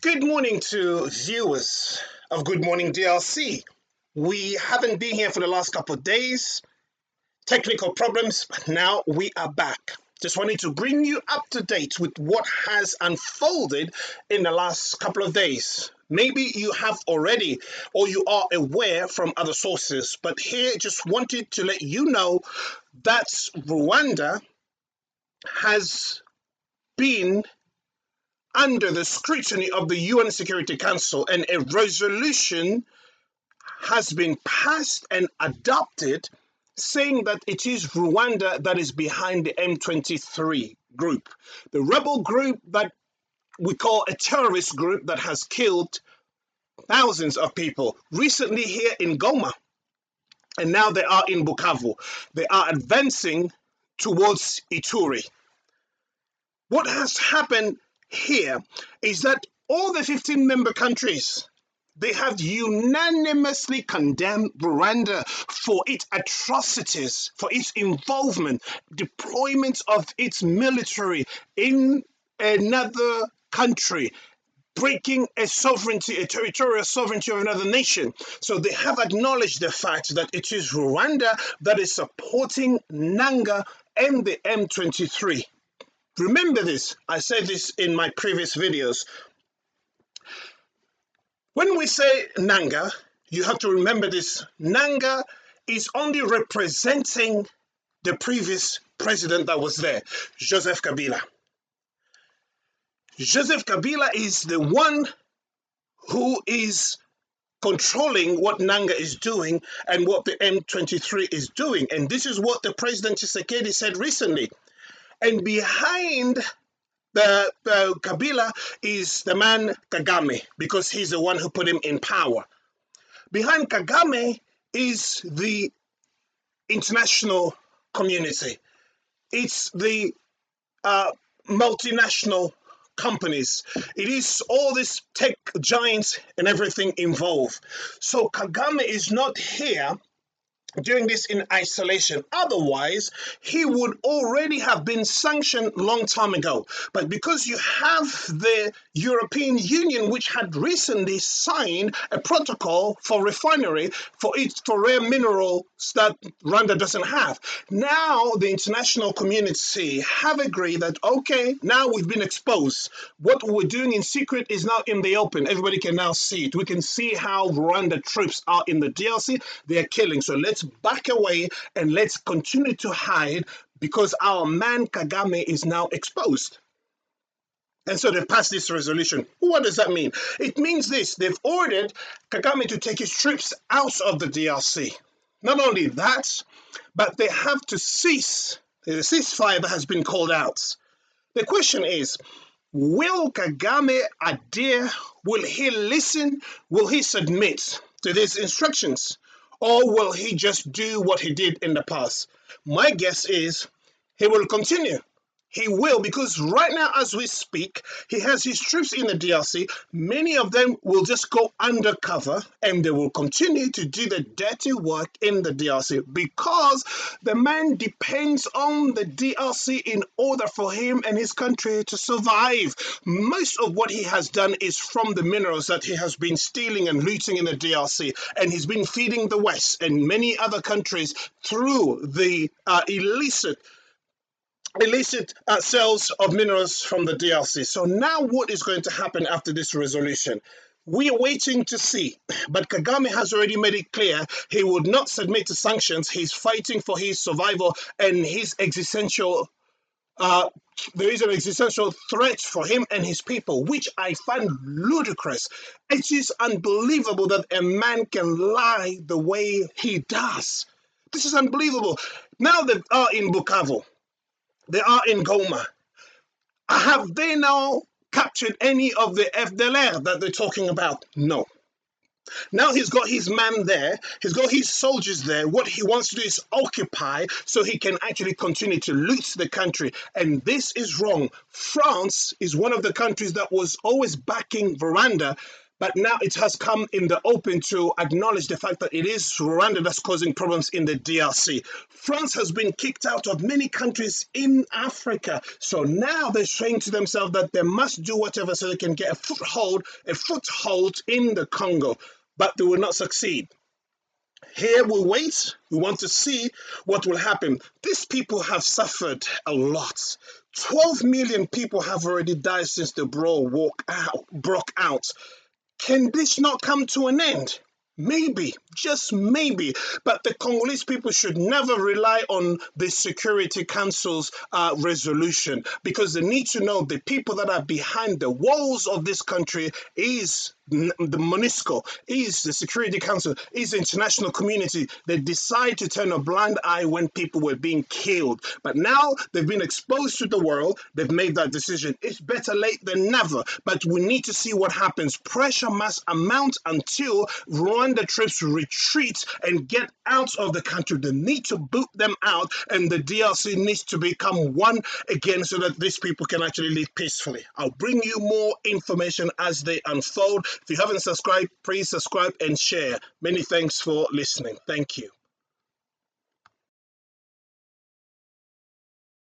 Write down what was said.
Good morning to viewers of Good Morning DRC. We haven't been here for the last couple of days. Technical problems, but now we are back. Just wanted to bring you up to date with what has unfolded in the last couple of days. Maybe you have already, or you are aware from other sources, but here just wanted to let you know that Rwanda has been under the scrutiny of the UN Security Council, and a resolution has been passed and adopted saying that it is Rwanda that is behind the M23 group, the rebel group that we call a terrorist group that has killed thousands of people recently here in Goma, and now they are in Bukavu. They are advancing towards Ituri. What has happened here is that all the 15 member countries, they have unanimously condemned Rwanda for its atrocities, for its involvement, deployment of its military in another country, breaking a sovereignty, a territorial sovereignty of another nation. So they have acknowledged the fact that it is Rwanda that is supporting Nanga and the M23. Remember this, I said this in my previous videos. When we say Nanga, you have to remember this. Nanga is only representing the previous president that was there, Joseph Kabila. Joseph Kabila is the one who is controlling what Nanga is doing and what the M23 is doing. And this is what the President Tshisekedi said recently. And behind the Kabila is the man Kagame, because he's the one who put him in power. Behind Kagame is the international community. It's the multinational companies. It is all these tech giants and everything involved. So Kagame is not here doing this in isolation. Otherwise, he would already have been sanctioned long time ago. But because you have the European Union, which had recently signed a protocol for refinery for rare minerals that Rwanda doesn't have, now the international community have agreed that, okay, now we've been exposed. What we're doing in secret is now in the open. Everybody can now see it. We can see how Rwanda troops are in the DRC. They are killing. So let's back away and let's continue to hide, because our man Kagame is now exposed. And so they passed this resolution. What does that mean? It means this: they've ordered Kagame to take his troops out of the DRC. Not only that, but they have to cease the ceasefire that has been called out. The question is, will Kagame adhere? Will he listen? Will he submit to these instructions? Or will he just do what he did in the past? My guess is he will continue. He will, because right now as we speak, he has his troops in the DRC. Many of them will just go undercover and they will continue to do the dirty work in the DRC, because the man depends on the DRC in order for him and his country to survive. Most of what he has done is from the minerals that he has been stealing and looting in the DRC, and he's been feeding the West and many other countries through the illicit sales of minerals from the DRC. So now what is going to happen after this resolution? We are waiting to see, but Kagame has already made it clear he would not submit to sanctions. He's fighting for his survival and his existential there is an existential threat for him and his people, which I find ludicrous. It is unbelievable that a man can lie the way he does. This is unbelievable. Now they are in Bukavu. They are in Goma. Have they now captured any of the FDLR that they're talking about? No. Now he's got his man there. He's got his soldiers there. What he wants to do is occupy so he can actually continue to loot the country. And this is wrong. France is one of the countries that was always backing Rwanda, But now it has come in the open to acknowledge the fact that it is Rwanda that's causing problems in the DRC. France has been kicked out of many countries in Africa. So now they're saying to themselves that they must do whatever so they can get a foothold in the Congo. But they will not succeed. Here we wait. We want to see what will happen. These people have suffered a lot. 12 million people have already died since the brawl broke out. Can this not come to an end? Maybe, just maybe, but the Congolese people should never rely on the Security Council's resolution, because they need to know the people that are behind the walls of this country is the MONUSCO, is the Security Council, is the international community. They decide to turn a blind eye when people were being killed. But now they've been exposed to the world. They've made that decision. It's better late than never, but we need to see what happens. Pressure must amount until Rwanda troops retreat and get out of the country. They need to boot them out, and the DRC needs to become one again so that these people can actually live peacefully. I'll bring you more information as they unfold. If you haven't subscribed, please subscribe and share. Many thanks for listening. Thank you.